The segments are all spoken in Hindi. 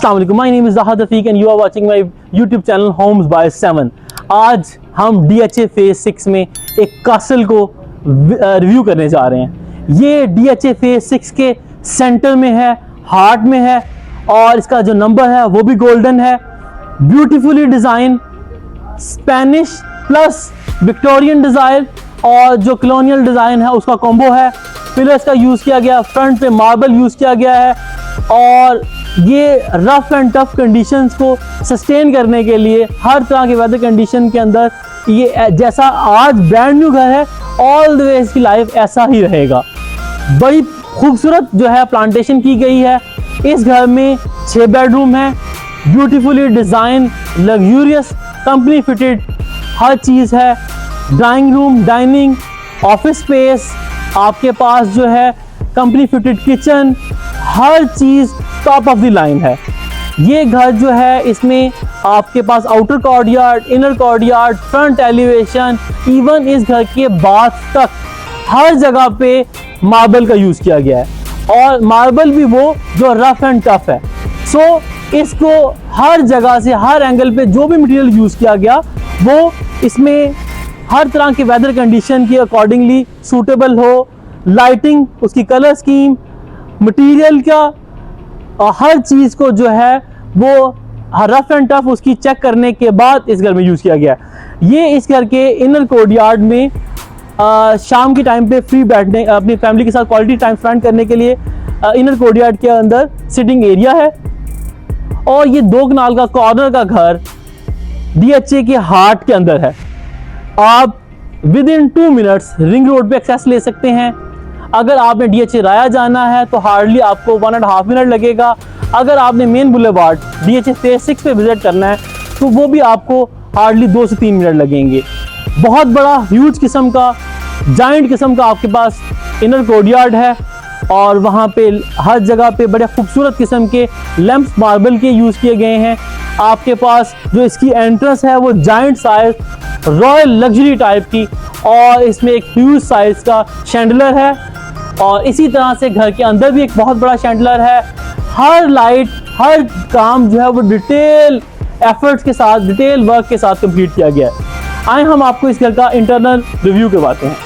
अस्सलाम वालेकुम, my name is Zahid Rafiq and you are watching my YouTube channel Homes by 7। आज हम DHA फेज़ 6 में एक कासल को रिव्यू करने जा रहे हैं। ये DHA फेज़ 6 के सेंटर में है, हार्ट में है और इसका जो नंबर है वो भी गोल्डन है। Beautifully design Spanish plus Victorian design और जो कॉलोनियल डिज़ाइन है उसका कॉम्बो है। पिलर्स का यूज़ किया गया, फ्रंट पे मार्बल यूज़ किया गया है और ये रफ एंड टफ कंडीशंस को सस्टेन करने के लिए हर तरह के वेदर कंडीशन के अंदर ये जैसा आज ब्रांड न्यू घर है ऑल द वे इसकी लाइफ ऐसा ही रहेगा। बड़ी खूबसूरत जो है प्लांटेशन की गई है। इस घर में 6 बेडरूम है, beautifully design, luxurious, company fitted हर चीज़ है। Drawing room, dining, office space, आपके पास जो है कंपनी फिटेड किचन, हर चीज़ टॉप ऑफ द लाइन है। ये घर जो है इसमें आपके पास outer courtyard, inner courtyard, front elevation, even इस घर के बाथ तक हर जगह पे मार्बल का यूज़ किया गया है और मार्बल भी वो जो रफ एंड टफ है। सो इसको हर जगह से हर एंगल पे जो भी मटेरियल यूज़ किया गया वो इसमें हर तरह के वेदर कंडीशन के अकॉर्डिंगली सूटेबल हो। लाइटिंग, उसकी कलर स्कीम, मटेरियल का हर चीज़ को जो है वो रफ एंड टफ उसकी चेक करने के बाद इस घर में यूज़ किया गया है। ये इस घर के इनर कोर्टयार्ड में शाम के टाइम पे फ्री बैठने, अपनी फैमिली के साथ क्वालिटी टाइम स्पेंड करने के लिए इनर कोर्टयार्ड के अंदर सिटिंग एरिया है। और ये 2 कनाल का कॉर्नर का घर DHA के हार्ट के अंदर है। आप with in 2 minutes ring road पे एक्सेस ले सकते हैं। अगर आपने DHA राया जाना है तो हार्डली आपको 1.5 मिनट लगेगा। अगर आपने मेन बुलेवार्ड DHA फेज़ 6 पे विजिट करना है तो वो भी आपको हार्डली 2 से 3 मिनट लगेंगे। बहुत बड़ा ह्यूज किस्म का, जाइंट किस्म का आपके पास इनर कोर्टयार्ड है और वहाँ पे हर जगह पे बड़े खूबसूरत किस्म के लैंप्स मार्बल के यूज़ किए गए हैं। आपके पास जो इसकी एंट्रेंस है वो giant size royal luxury type की और इसमें एक ह्यूज साइज का शैंडलर है और इसी तरह से घर के अंदर भी एक बहुत बड़ा शैंडलर है। हर लाइट, हर काम जो है वो डिटेल एफर्ट्स के साथ, डिटेल वर्क के साथ कंप्लीट किया गया है। आए हम आपको इस घर का इंटरनल रिव्यू करवाते हैं।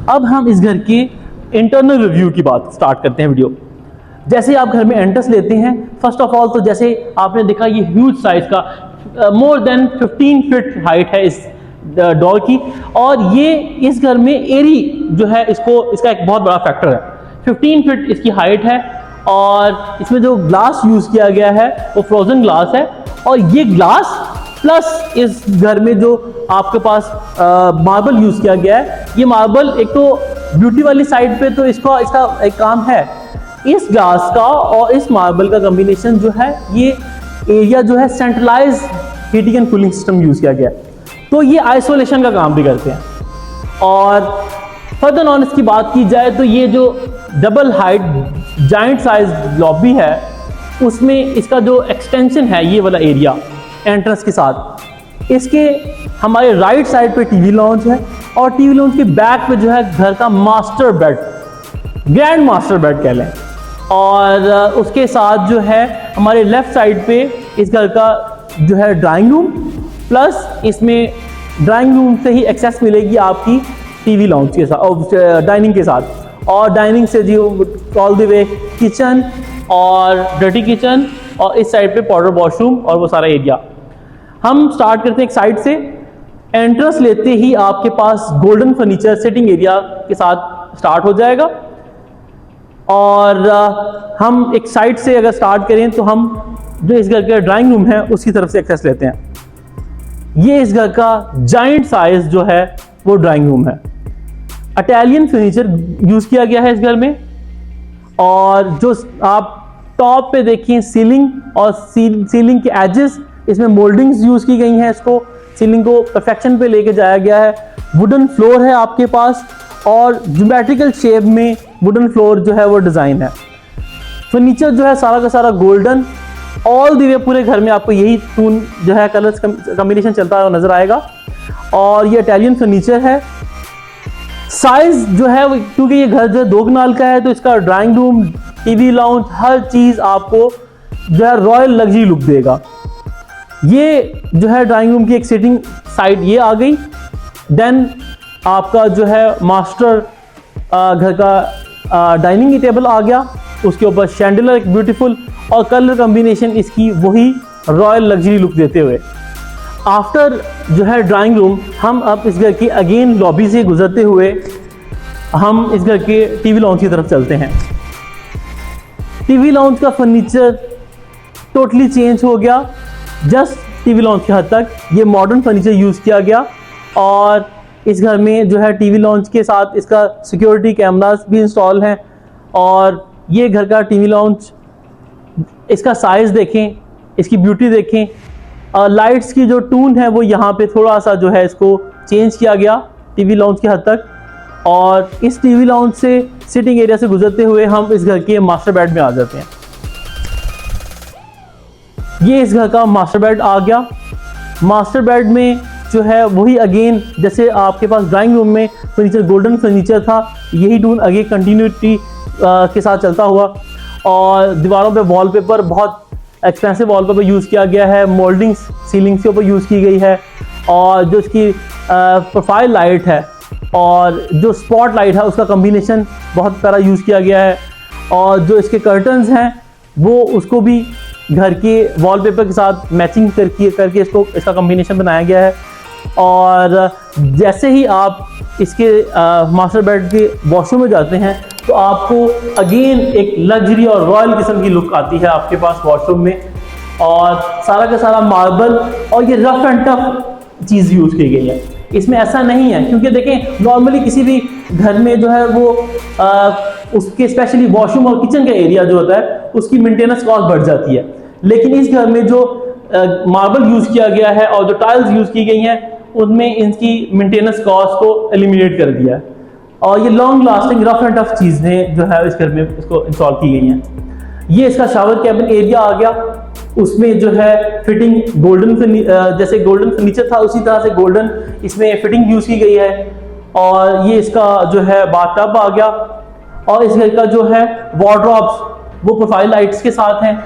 अब हम इस घर के इंटरनल रिव्यू की बात स्टार्ट करते हैं वीडियो। जैसे आप घर में एंट्रेंस लेते हैं, फर्स्ट ऑफ ऑल तो जैसे आपने देखा ये ह्यूज साइज का मोर देन 15 फीट हाइट है इस डोर की और ये इस घर में एरी जो है इसका एक बहुत बड़ा फैक्टर है। 15 फीट इसकी हाइट है और इसमें जो ग्लास यूज़ किया गया है वो फ्रोजन ग्लास है और ये ग्लास प्लस इस घर में जो आपके पास मार्बल यूज़ किया गया है, ये मार्बल एक तो ब्यूटी वाली साइड पे तो इसका एक काम है। इस ग्लास का और इस मार्बल का कॉम्बिनेशन जो है, ये एरिया जो है centralise heating and cooling system use किया गया है तो ये आइसोलेशन का काम भी करते हैं। और फर्दर ऑन इसकी बात की जाए तो ये जो double height giant size lobby है उसमें इसका जो एक्सटेंशन है ये वाला एरिया एंट्रेंस के साथ, इसके हमारे राइट साइड पे टीवी लॉन्च है और टीवी लॉन्च के बैक पे जो है घर का master bed, grand master bed कह लें। और उसके साथ जो है हमारे लेफ्ट साइड पे इस घर का जो है ड्राइंग रूम, प्लस इसमें ड्राइंग रूम से ही एक्सेस मिलेगी आपकी टीवी लॉन्च के साथ और डाइनिंग के साथ। और डाइनिंग से जी ऑल द वे किचन और डर्टी किचन और इस साइड पे पाउडर वॉशरूम और वो सारा एरिया। हम स्टार्ट करते हैं एक साइड से। एंट्रेंस लेते ही आपके पास गोल्डन फर्नीचर सिटिंग एरिया के साथ स्टार्ट हो जाएगा और हम एक साइड से अगर स्टार्ट करें तो हम जो इस घर का ड्राइंग रूम है उसकी तरफ से एक्सेस लेते हैं। ये इस घर का जाइंट साइज जो है वो ड्राइंग रूम है। इटालियन फर्नीचर यूज़ किया गया है इस घर में और जो आप टॉप पे देखिए सीलिंग और सीलिंग के एजेस, इसमें मोल्डिंग्स यूज़ की गई हैं। इसको सीलिंग को परफेक्शन पे लेके जाया गया है। वुडन फ्लोर है आपके पास और ज्योमेट्रिकल शेप में वुडन फ्लोर जो है वो डिज़ाइन है। फर्नीचर जो है सारा का सारा गोल्डन, ऑल द वे पूरे घर में आपको यही टून जो है कलर्स कॉम्बिनेशन चलता हुआ नजर आएगा। और ये इटालियन फर्नीचर है। साइज जो है क्योंकि ये घर जो है 2 कनाल का है, तो इसका ड्राइंग रूम, टीवी लाउंज, हर चीज आपको जो है रॉयल लग्जरी लुक देगा। ये जो है ड्राइंग रूम की एक सिटिंग साइड ये आ गई। देन आपका जो है मास्टर घर का डाइनिंग टेबल आ गया, उसके ऊपर शैंडलर एक ब्यूटीफुल, और कलर कॉम्बिनेशन इसकी वही रॉयल लग्जरी लुक देते हुए। आफ्टर जो है ड्राइंग रूम, हम अब इस घर की अगेन लॉबी से गुजरते हुए हम इस घर के टीवी लाउंज की तरफ चलते हैं। टीवी लाउंज का फर्नीचर टोटली चेंज हो गया। जस्ट टीवी लाउंज की हद तक ये मॉडर्न फर्नीचर यूज़ किया गया, और इस घर में जो है टीवी लाउंज के साथ इसका सिक्योरिटी कैमरास भी इंस्टॉल हैं। और ये घर का टीवी लाउंज, इसका साइज़ देखें, इसकी ब्यूटी देखें, लाइट्स की जो टून है वो यहाँ पे थोड़ा सा जो है इसको चेंज किया गया टीवी लाउंज की हद तक। और इस टीवी लाउंज से सिटिंग एरिया से गुजरते हुए हम इस घर के मास्टर बेड में आ जाते हैं। ये इस घर का मास्टर बेड आ गया। मास्टर बेड में जो है वही अगेन जैसे आपके पास ड्राइंग रूम में फर्नीचर गोल्डन फर्नीचर था, यही टून अगेन कंटिन्यूटी के साथ चलता हुआ। और दीवारों पे वॉलपेपर बहुत एक्सपेंसिव वॉलपेपर यूज़ किया गया है, मोल्डिंग सीलिंग के ऊपर यूज़ की गई है। और जो इसकी प्रोफाइल लाइट है और जो स्पॉट लाइट है उसका कॉम्बिनेशन बहुत प्यारा यूज़ किया गया है। और जो इसके कर्टन्स हैं वो उसको भी घर के वॉलपेपर के साथ मैचिंग करके इसका कॉम्बिनेशन बनाया गया है। और जैसे ही आप इसके मास्टर बेड के वॉशरूम में जाते हैं तो आपको अगेन एक लग्जरी और रॉयल किस्म की लुक आती है आपके पास वॉशरूम में। और सारा का सारा मार्बल और ये rough and tough cheese use की गई है। इसमें ऐसा नहीं है, क्योंकि देखें नॉर्मली किसी भी घर में जो है वो उसके स्पेशली वॉशरूम और किचन का एरिया जो होता है उसकी मेंटेनेंस कॉस्ट बढ़ जाती है। लेकिन इस घर में जो मार्बल यूज़ किया गया है और जो टाइल्स यूज़ की गई हैं उनमें इनकी मेंटेनेंस कॉस्ट को एलिमिनेट कर दिया है। और ये long lasting rough and tough चीज़ें जो है इस घर में इसको इंस्टॉल की गई हैं। ये इसका शावर कैबिन एरिया आ गया, उसमें जो है फिटिंग गोल्डन जैसे गोल्डन फर्नीचर था उसी तरह से गोल्डन इसमें फिटिंग यूज़ की गई है। और ये इसका जो है बाथटब आ गया। और इस घर का जो है वार्डरोब्स वो प्रोफाइल लाइट्स के साथ हैं।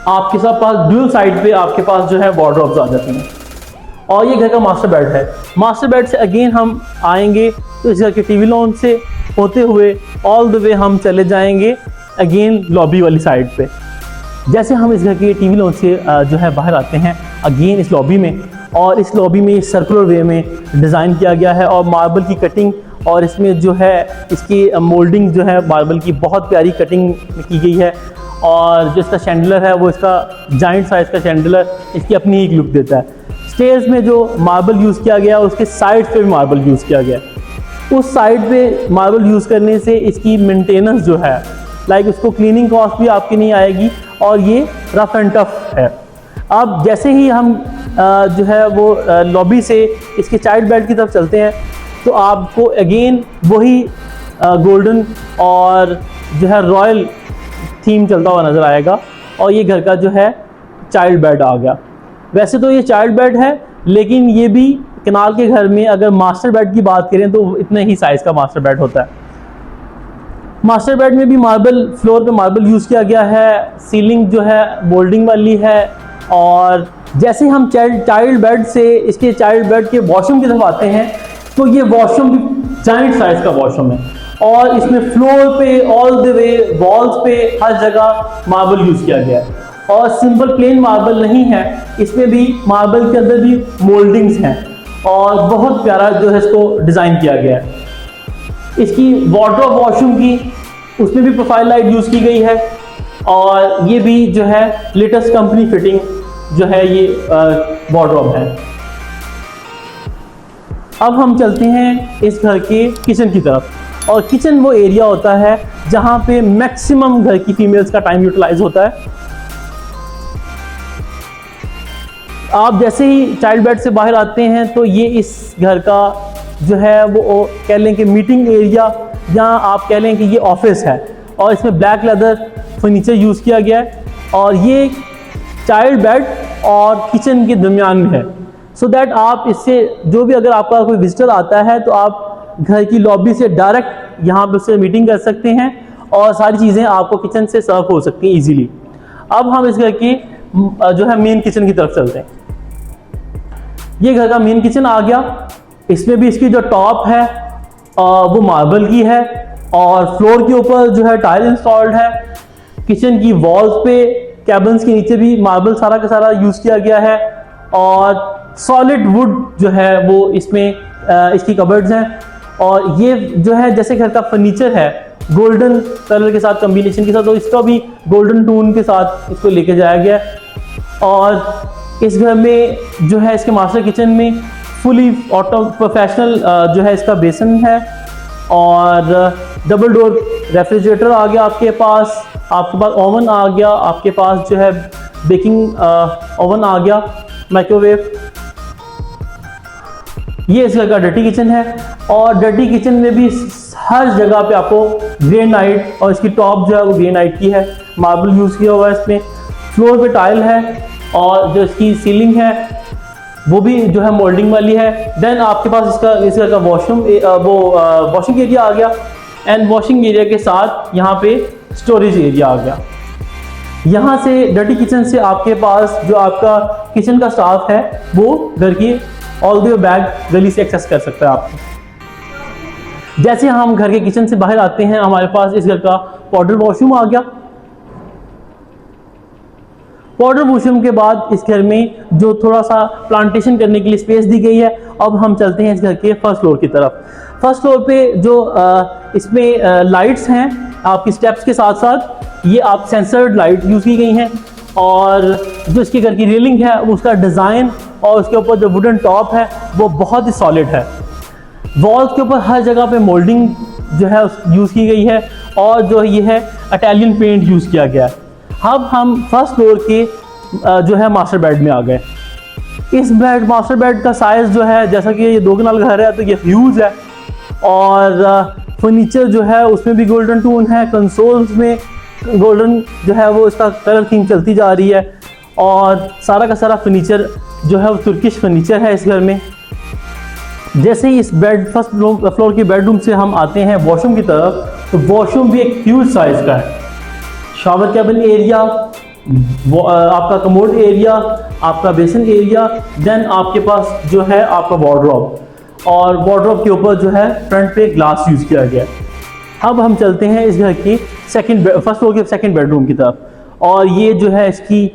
आपके साथ पास ड्यूल साइड पे आपके पास जो है वार्डरोब्स आ जाती हैं। और ये घर का मास्टर बेड है। मास्टर बेड से अगेन हम आएंगे तो इस घर के टीवी लाउंज से होते हुए ऑल द वे हम चले जाएंगे अगेन लॉबी वाली साइड पे। जैसे हम इस घर के टीवी लाउंज से जो है बाहर आते हैं अगेन इस लॉबी में, और इस लॉबी में सर्कुलर वे में डिज़ाइन किया गया है और मार्बल की कटिंग और इसमें जो है इसकी मोल्डिंग जो है मार्बल की बहुत प्यारी कटिंग की गई है। और जो इसका शैंडलर है वो इसका जाइंट साइज़ का शैंडलर इसकी अपनी एक लुक देता है। स्टेयर्स में जो मार्बल यूज़ किया गया उसके साइड पे भी मार्बल यूज़ किया गया। उस साइड पे मार्बल यूज़ करने से इसकी मेंटेनेंस जो है लाइक उसको क्लीनिंग कॉस्ट भी आपकी नहीं आएगी और ये रफ एंड टफ है। अब जैसे ही हम जो है वो लॉबी से इसके चाइल्ड बेड की तरफ चलते हैं तो आपको अगेन वही गोल्डन और जो है रॉयल थीम चलता हुआ नज़र आएगा। और ये घर का जो है चाइल्ड बेड आ गया। वैसे तो ये चाइल्ड बेड है लेकिन ये भी कनाल के घर में अगर मास्टर बेड की बात करें तो इतने ही साइज़ का मास्टर बेड होता है। मास्टर बेड में भी मार्बल फ्लोर पे मार्बल यूज़ किया गया है, सीलिंग जो है मोल्डिंग वाली है। और जैसे हम चाइल्ड बेड से इसके चाइल्ड बेड के वॉशरूम की तरफ आते हैं तो ये वॉशरूम भी जाइंट साइज़ का वॉशरूम है और इसमें फ्लोर पे ऑल द वे वॉल्स पे हर जगह मार्बल यूज़ किया गया है। और सिंपल प्लेन मार्बल नहीं है, इसमें भी मार्बल के अंदर भी मोल्डिंग्स हैं और बहुत प्यारा जो है इसको डिज़ाइन किया गया है। इसकी वार्डरोब वॉशरूम की उसमें भी प्रोफाइल लाइट यूज़ की गई है और ये भी जो है लेटेस्ट कंपनी फिटिंग जो है ये वार्डरोब है। अब हम चलते हैं इस घर के किचन की तरफ। और किचन वो एरिया होता है जहाँ पे मैक्सिमम घर की फीमेल्स का टाइम यूटिलाइज होता है। आप जैसे ही चाइल्ड बेड से बाहर आते हैं तो ये इस घर का जो है वो कह लें कि मीटिंग एरिया या आप कह लें कि ये ऑफिस है, और इसमें ब्लैक लेदर फर्नीचर यूज़ किया गया है, और ये चाइल्ड बेड और किचन के दरमियान में है, सो दैट आप इससे जो भी अगर आपका कोई विजिटर आता है तो आप घर की लॉबी से डायरेक्ट यहाँ पर उससे मीटिंग कर सकते हैं और सारी चीज़ें आपको किचन से सर्व हो सकती हैं ईजीली। अब हम इस घर की जो है मेन किचन की तरफ चलते हैं। ये घर का मेन किचन आ गया। इसमें भी इसकी जो टॉप है वो मार्बल की है और फ्लोर के ऊपर जो है टाइल इंस्टॉल्ड है। किचन की वॉल्स पे कैबिन्स के नीचे भी मार्बल सारा का सारा यूज़ किया गया है और सॉलिड वुड जो है वो इसमें इसकी कबर्ड्स हैं। और ये जो है जैसे घर का फर्नीचर है गोल्डन कलर के साथ कॉम्बिनेशन के साथ, तो इसका भी गोल्डन टोन के साथ इसको लेके जाया गया है। और इस घर में जो है इसके मास्टर किचन में फुली ऑटो प्रोफेशनल जो है इसका बेसन है और डबल डोर रेफ्रिजरेटर आ गया आपके पास ओवन आ गया, आपके पास जो है बेकिंग ओवन आ गया, माइक्रोवेव। ये इस घर का डर्टी किचन है और डर्टी किचन में भी हर जगह पे आपको ग्रेनाइट और इसकी टॉप जो है वो ग्रेनाइट की है, मार्बल यूज़ किया हुआ है इसमें। फ्लोर पे टाइल है और जो इसकी सीलिंग है वो भी जो है मोल्डिंग वाली है। देन आपके पास इस घर का वॉशरूम वॉशिंग एरिया आ गया एंड वॉशिंग एरिया के साथ यहाँ पे स्टोरेज एरिया आ गया। यहाँ से डर्टी किचन से आपके पास जो आपका किचन का स्टाफ है वो घर की ऑल द वे बैक गली से एक्सेस कर सकता है आपको। जैसे हम घर के किचन से बाहर आते हैं हमारे पास इस घर का पाउडर वॉशरूम आ गया। पाउडर वॉशरूम के बाद इस घर में जो थोड़ा सा प्लांटेशन करने के लिए स्पेस दी गई है। अब हम चलते हैं इस घर के फर्स्ट फ्लोर की तरफ। फर्स्ट फ्लोर पे जो इसमें लाइट्स हैं आपकी स्टेप्स के साथ साथ ये आप सेंसर्ड लाइट यूज़ की गई हैं और जो इसके घर की रेलिंग है उसका डिज़ाइन और उसके ऊपर जो वुडन टॉप है वो बहुत ही सॉलिड है। वॉल्स के ऊपर हर जगह पे मोल्डिंग जो है यूज़ की गई है और जो ये है इटालियन पेंट यूज़ किया गया है। अब हम फर्स्ट फ्लोर के जो है मास्टर बेड में आ गए। इस मास्टर बेड का साइज़ जो है जैसा कि ये 2 कनाल घर है तो ये ह्यूज है और फर्नीचर जो है उसमें भी गोल्डन टोन है। कंसोल्स में गोल्डन जो है वो इसका कलर थीम चलती जा रही है और सारा का सारा फर्नीचर जो है वो तुर्किश फर्नीचर है इस घर में। जैसे ही इस फर्स्ट फ्लोर की बेडरूम से हम आते हैं वॉशरूम की तरफ तो वॉशरूम भी एक ह्यूज साइज़ का है। शावर कैबिन एरिया, आपका कमोड एरिया, आपका बेसिन एरिया, देन आपके पास जो है आपका वार्डरोब और वार्डरोब के ऊपर जो है फ्रंट पे ग्लास यूज़ किया गया है। अब हम चलते हैं इस घर की फर्स्ट फ्लोर के सेकंड बेडरूम की तरफ और ये जो है इसकी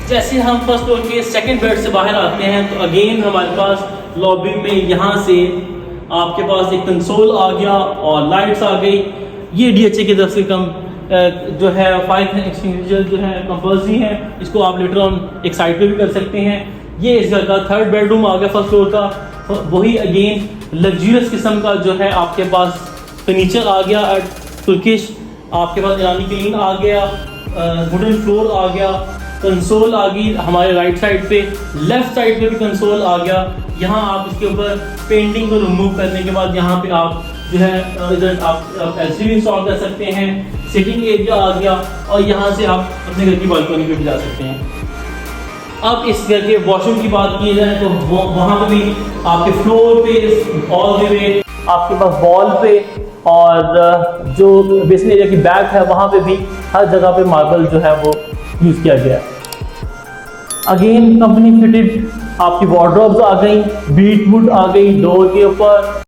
जैसे हम फर्स्ट फ्लोर के सेकंड बेड से बाहर आते हैं तो अगेन हमारे पास लॉबी में यहाँ से आपके पास एक कंसोल आ गया और लाइट्स आ गई। ये DHA की तरफ से जो है फायर एक्सटिंग्विशर जो है कंपल्सरी है, इसको आप लेटर ऑन एक साइड पे भी कर सकते हैं। ये इस घर का थर्ड बेडरूम आ गया फर्स्ट फ्लोर का। वही अगेन लग्जरियस किस्म का जो है आपके पास फर्नीचर आ गया, तुर्किश आपके पास ईरानी क्लीन आ गया, वुडन फ्लोर आ गया, कंसोल आ गई हमारे राइट साइड पे, लेफ्ट साइड पे भी कंसोल आ गया। यहाँ आप इसके ऊपर पेंटिंग को रिमूव करने के बाद यहाँ पे आप जो है इधर आप एलसीडी इंस्टॉल कर सकते हैं, सिटिंग एरिया आ गया और यहाँ से आप अपने घर की बालकनी पे भी जा सकते हैं। अब इस घर के वॉशरूम की बात की जाए तो वहाँ पे भी आपके फ्लोर पे ऑल द वे आपके पास वॉल पे और जो बेसिन एरिया की बैक है वहाँ पे भी हर जगह पे मार्बल जो है वो यूज़ किया गया है। अगेन कंपनी फिटेड आपकी वार्डरोब्स आ गई, बीट वुड आ गई डोर के ऊपर।